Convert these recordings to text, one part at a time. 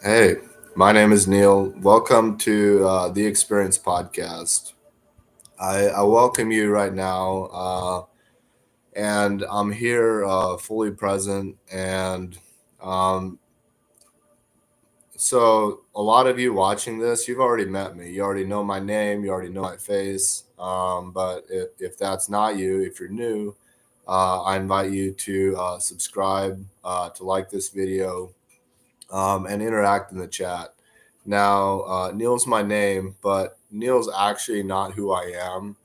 Hey, my name is Neal. Welcome to the Experience Podcast. I welcome you right now, and I'm here fully present. And um, so, a lot of you watching this, you've already met me. You already know my name, you already know my face. But if that's not you, if you're new, I invite you to subscribe, to like this video, and interact in the chat. Now, Neil's my name, but Neil's actually not who I am.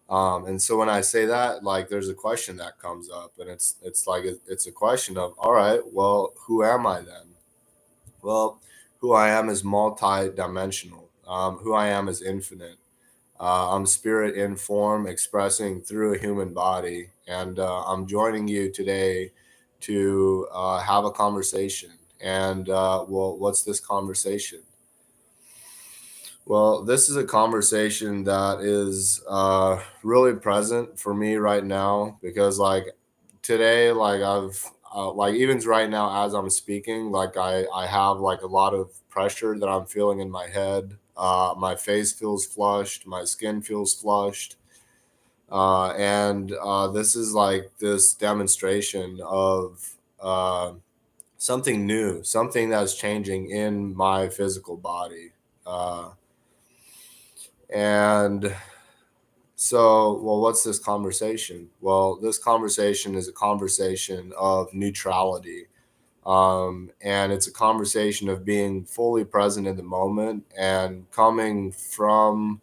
And so when I say that, like, there's a question that comes up, and it's like it's a question of, all right, well, who am I then? Well, who I am is multi-dimensional. Who I am is infinite. I'm spirit in form, expressing through a human body, and I'm joining you today to have a conversation. And well, what's this conversation? Well, this is a conversation that is really present for me right now because, like, today, like, like, even right now as I'm speaking, like, I have like a lot of pressure that I'm feeling in my head. My face feels flushed, my skin feels flushed. And this is like this demonstration of something new, something that's changing in my physical body. Uh, and so, well, what's this conversation? Well, this conversation is a conversation of neutrality. And it's a conversation of being fully present in the moment and coming from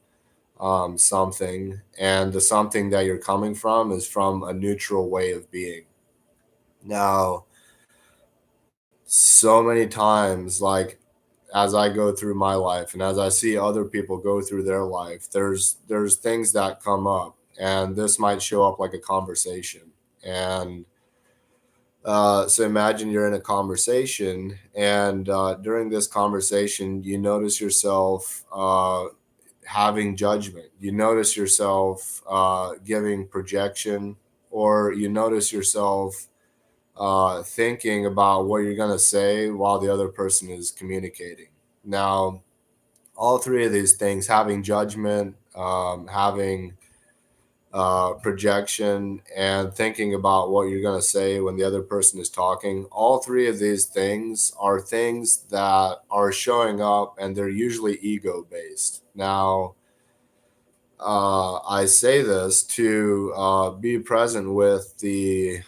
something. And the something that you're coming from is from a neutral way of being. Now, so many times, like, as I go through my life and as I see other people go through their life, there's things that come up, and this might show up like a conversation. And so imagine you're in a conversation, and during this conversation, you notice yourself having judgment. You notice yourself giving projection, or you notice yourself thinking about what you're going to say while the other person is communicating. Now, all three of these things, having judgment, having projection, and thinking about what you're going to say when the other person is talking, all three of these things are things that are showing up, and they're usually ego based. Now, I say this to be present with the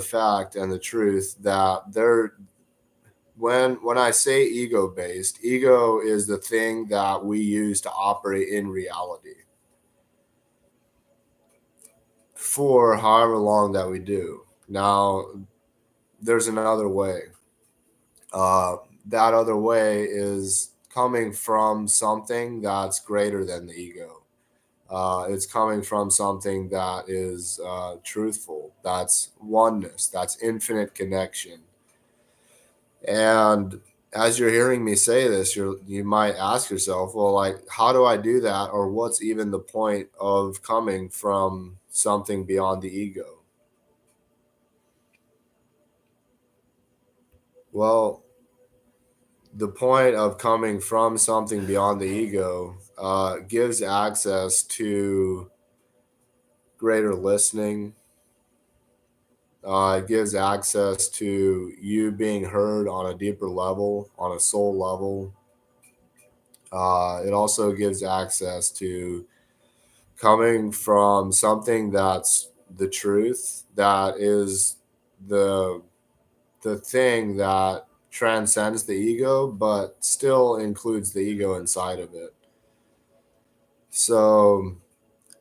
fact and the truth that when I say ego based, ego is the thing that we use to operate in reality for however long that we do. Now, there's another way. Uh, that other way is coming from something that's greater than the ego. It's coming from something that is truthful, that's oneness, that's infinite connection. And as you're hearing me say this, you might ask yourself, well, like, how do I do that? Or what's even the point of coming from something beyond the ego? Well, the point of coming from something beyond the ego gives access to greater listening. It gives access to you being heard on a deeper level, on a soul level. It also gives access to coming from something that's the truth, that is the the thing that transcends the ego, but still includes the ego inside of it. So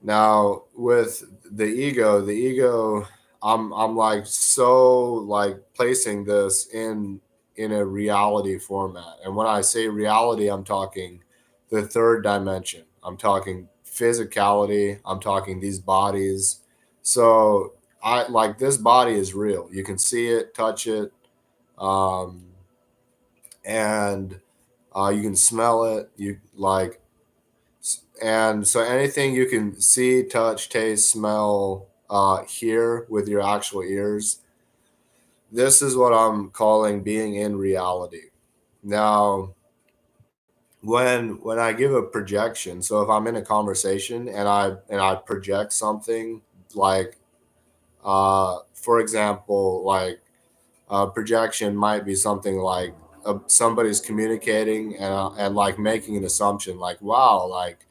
now with the ego, I'm like so like placing this in a reality format. And when I say reality, I'm talking the third dimension. I'm talking physicality. I'm talking these bodies. So I like this body is real. You can see it, touch it, um, and you can smell it. You like and so anything you can see, touch, taste, smell, hear with your actual ears, this is what I'm calling being in reality. Now, when I give a projection, so if I'm in a conversation and I project something like, for example, like projection might be something like somebody's communicating and like making an assumption like, wow, like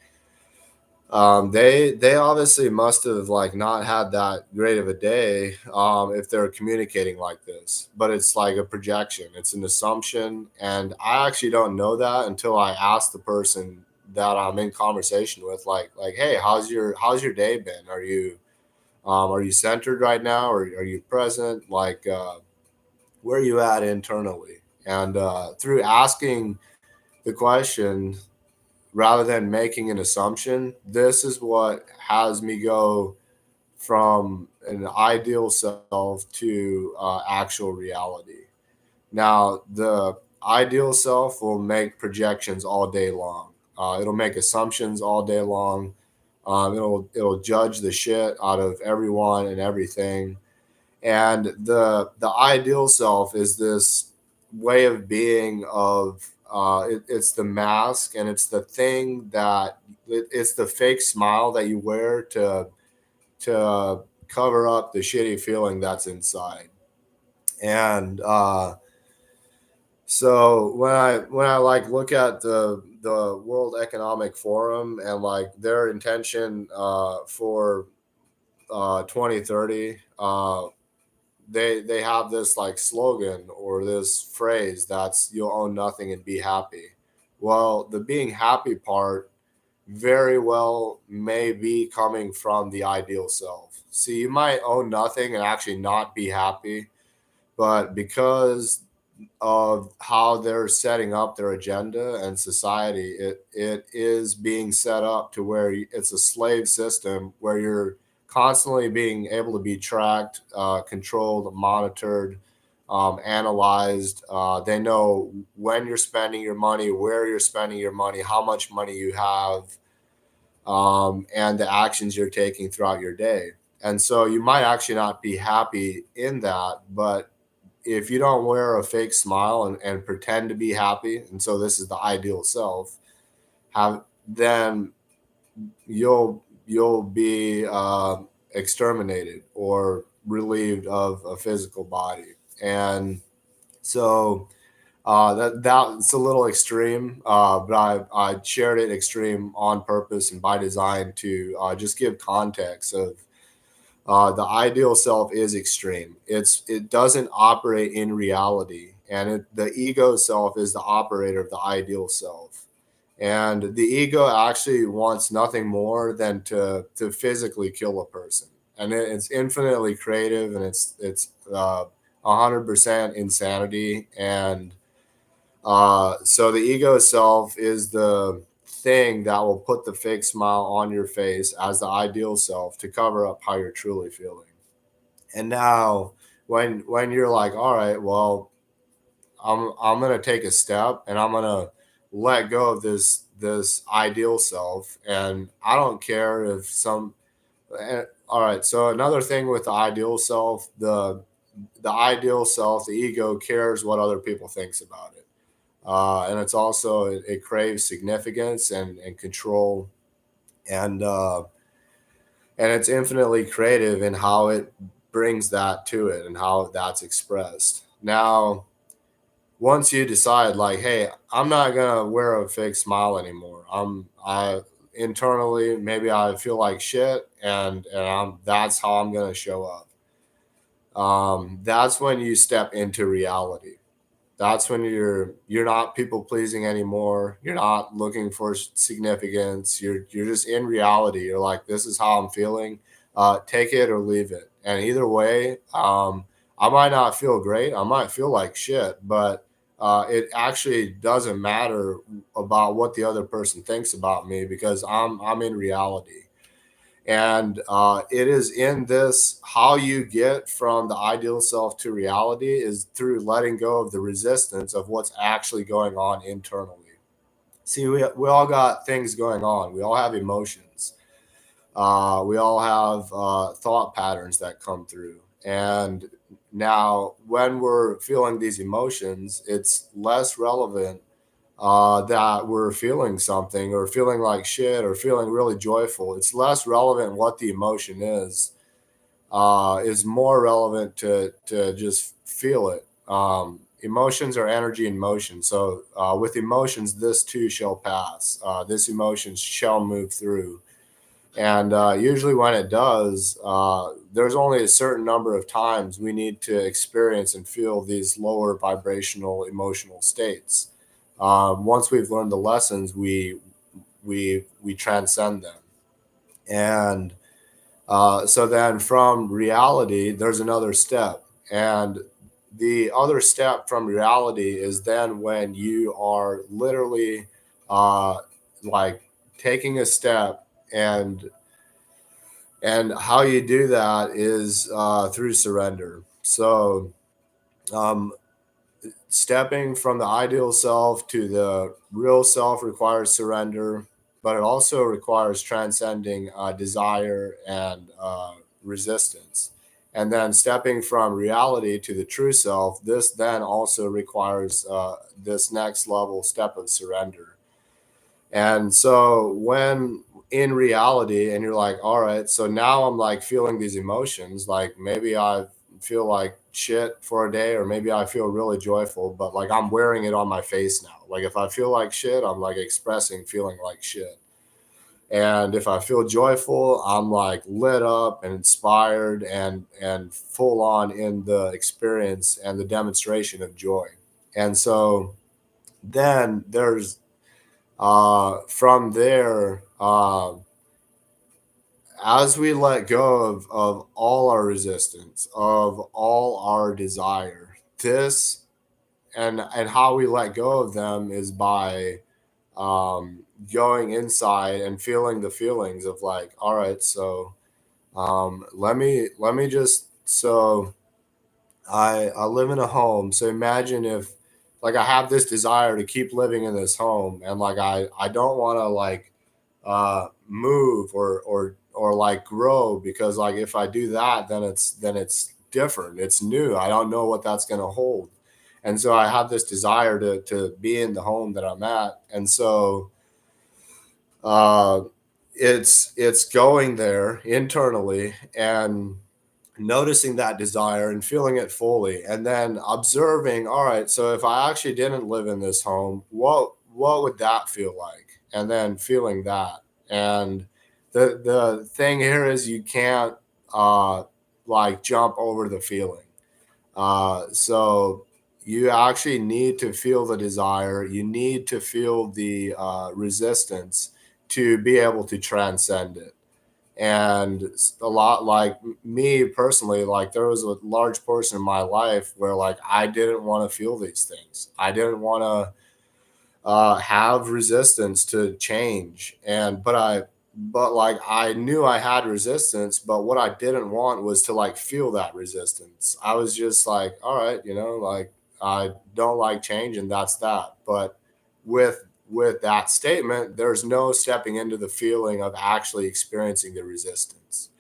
they obviously must have like not had that great of a day if they're communicating like this. But it's like a projection, it's an assumption, and I actually don't know that until I ask the person that I'm in conversation with, like, hey, how's your day been? Are you centered right now, or are you present? Like, where are you at internally? And through asking the question rather than making an assumption, this is what has me go from an ideal self to actual reality. Now, the ideal self will make projections all day long. It'll make assumptions all day long. It'll judge the shit out of everyone and everything. And the ideal self is this way of being of it's the mask, and it's the thing that it's the fake smile that you wear to cover up the shitty feeling that's inside. And so when I like look at the World Economic Forum and like their intention for 2030, they have this like slogan or this phrase that's, you'll own nothing and be happy. Well, the being happy part very well may be coming from the ideal self. See, you might own nothing and actually not be happy, but because of how they're setting up their agenda and society, it is being set up to where it's a slave system where you're constantly being able to be tracked, controlled, monitored, analyzed. They know when you're spending your money, where you're spending your money, how much money you have, and the actions you're taking throughout your day. And so you might actually not be happy in that, but if you don't wear a fake smile and pretend to be happy, and so this is the ideal self, have then you'll be exterminated or relieved of a physical body. And so that's a little extreme, but I shared it extreme on purpose and by design to just give context of the ideal self is extreme. It doesn't operate in reality, and the ego self is the operator of the ideal self. And the ego actually wants nothing more than to physically kill a person, and it's infinitely creative, and it's 100% insanity. And so the ego self is the thing that will put the fake smile on your face as the ideal self to cover up how you're truly feeling. And now when you're like, all right, well, I'm gonna take a step and I'm gonna let go of this ideal self, and I don't care if some. All right, so another thing with the ideal self, the ideal self, the ego cares what other people thinks about it. And it's also it craves significance and control, and and it's infinitely creative in how it brings that to it and how that's expressed. Now, once you decide like, hey, I'm not gonna wear a fake smile anymore. I internally maybe I feel like shit, and that's how I'm gonna show up. That's when you step into reality. That's when you're not people pleasing anymore. You're not looking for significance. You're just in reality. You're like, this is how I'm feeling. Take it or leave it. And either way, I might not feel great. I might feel like shit, but it actually doesn't matter about what the other person thinks about me because I'm in reality. And it is in this how you get from the ideal self to reality is through letting go of the resistance of what's actually going on internally. See, we all got things going on. We all have emotions. We all have thought patterns that come through. And now when we're feeling these emotions, it's less relevant that we're feeling something or feeling like shit or feeling really joyful. It's less relevant what the emotion is more relevant to just feel it. Emotions are energy in motion. So with emotions, this too shall pass. This emotions shall move through. And usually when it does, there's only a certain number of times we need to experience and feel these lower vibrational emotional states. Once we've learned the lessons, we transcend them. And so then from reality, there's another step. And the other step from reality is then when you are literally uh, like taking a step, and how you do that is through surrender. So um, stepping from the ideal self to the real self requires surrender, but it also requires transcending desire and resistance. And then stepping from reality to the true self, this then also requires this next level step of surrender. And so when in reality, and you're like, all right, so now I'm like feeling these emotions, like maybe I feel like shit for a day, or maybe I feel really joyful, but like I'm wearing it on my face now. Like if I feel like shit, I'm like expressing feeling like shit. And if I feel joyful, I'm like lit up and inspired and full on in the experience and the demonstration of joy. And so then there's from there, as we let go of all our resistance, of all our desire, this and how we let go of them is by um, going inside and feeling the feelings of like, all right, so let me just so I live in a home. So imagine if like I have this desire to keep living in this home, and like I don't want to like move or like grow, because like if I do that, then it's different. It's new. I don't know what that's going to hold. And so I have this desire to be in the home that I'm at. And so uh it's going there internally and noticing that desire and feeling it fully, and then observing, all right, so if I actually didn't live in this home, what would that feel like? And then feeling that. And the thing here is you can't uh like jump over the feeling. So you actually need to feel the desire, you need to feel the resistance to be able to transcend it. And a lot like me personally, like there was a large portion of my life where like I didn't want to feel these things. I didn't want to have resistance to change. And but like I knew I had resistance, but what I didn't want was to like feel that resistance. I was just like, all right, like I don't like change, and that's that. But with with that statement, there's no stepping into the feeling of actually experiencing the resistance.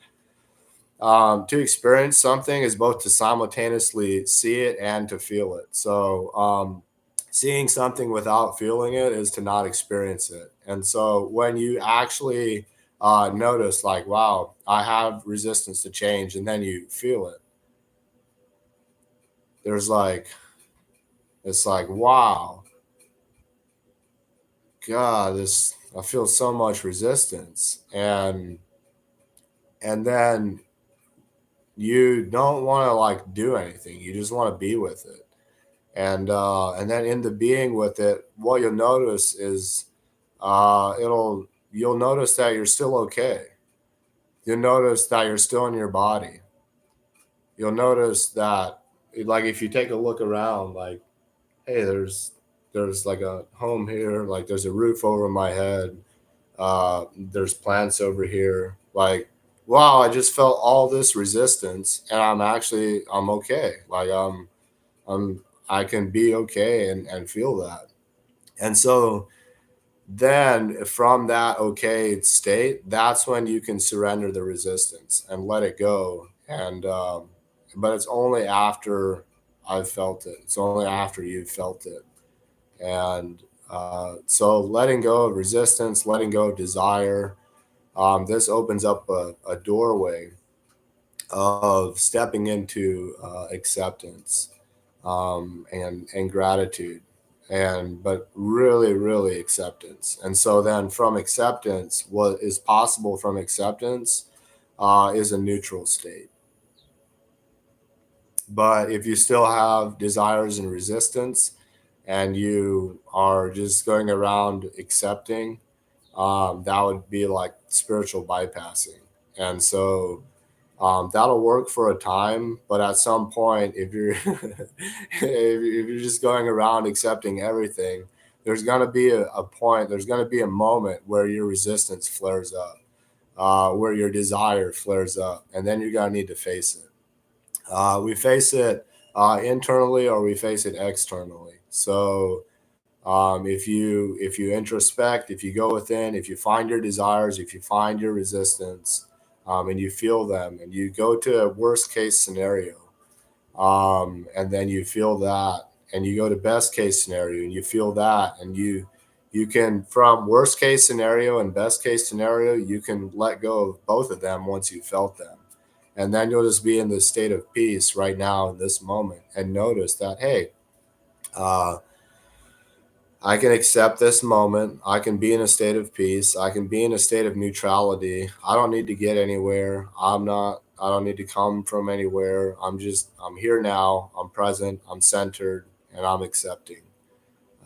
To experience something is both to simultaneously see it and to feel it. So seeing something without feeling it is to not experience it. And so when you actually notice, like, wow, I have resistance to change, and then you feel it, there's like, it's like, wow, God, this, I feel so much resistance. And then you don't want to like do anything. You just want to be with it. And then in the being with it, what you'll notice is you'll notice that you're still okay. You'll notice that you're still in your body. You'll notice that, like, if you take a look around, like, hey, there's like a home here, like there's a roof over my head, uh there's plants over here, like, wow, I just felt all this resistance, and I'm okay. Like I'm I can be okay and feel that. And so then from that okay state, that's when you can surrender the resistance and let it go, but it's only after I've felt it. It's only after you've felt it. And so letting go of resistance, letting go of desire, this opens up a doorway of stepping into acceptance, and gratitude, but really acceptance. And so then from acceptance, what is possible from acceptance is a neutral state. But if you still have desires and resistance, and you are just going around accepting, that would be like spiritual bypassing. And so that'll work for a time, but at some point, if you're if you're just going around accepting everything, there's gonna be a point. There's gonna be a moment where your resistance flares up, where your desire flares up, and then you're gonna need to face it. We face it internally, or we face it externally. So if you introspect, if you go within, if you find your desires, if you find your resistance, and you feel them, and you go to a worst case scenario, and then you feel that, and you go to best case scenario, and you feel that, and you can, from worst case scenario and best case scenario, you can let go of both of them once you felt them. And then you'll just be in this state of peace right now in this moment, and notice that, hey, uh, I can accept this moment. I can be in a state of peace. I can be in a state of neutrality. I don't need to get anywhere. I don't need to come from anywhere. I'm here now. I'm present. I'm centered, and I'm accepting.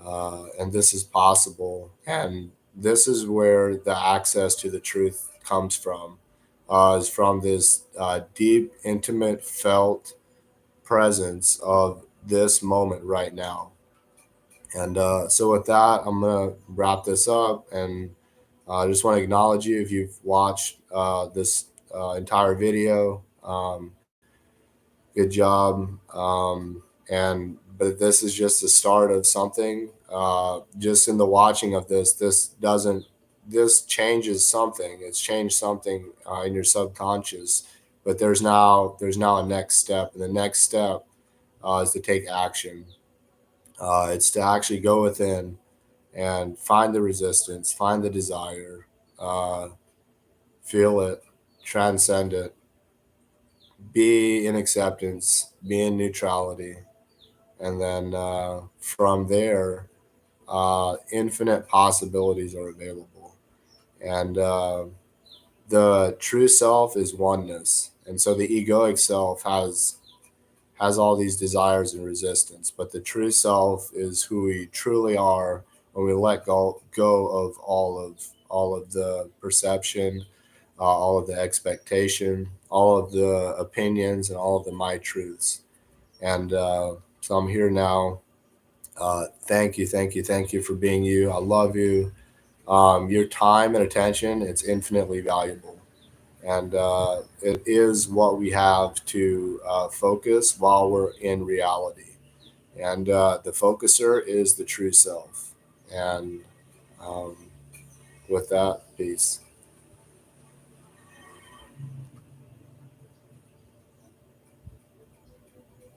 And this is possible. And this is where the access to the truth comes from, is from this deep, intimate, felt presence of this moment right now. And so, with that, I'm going to wrap this up. And I just want to acknowledge you if you've watched this entire video. Good job. But this is just the start of something. Just in the watching of this changes something. It's changed something in your subconscious. But there's now a next step, and the next step is to take action. It's to actually go within and find the resistance, find the desire, uh, feel it, transcend it, be in acceptance, be in neutrality. And then from there, infinite possibilities are available. And the true self is oneness. And so the egoic self has all these desires and resistance, but the true self is who we truly are when we let go of all of the perception, all of the expectation, all of the opinions, and all of the my truths. And so I'm here now. Thank you for being you. I love you. Your time and attention, it's infinitely valuable. And it is what we have to focus while we're in reality. And the focuser is the true self. And with that, peace.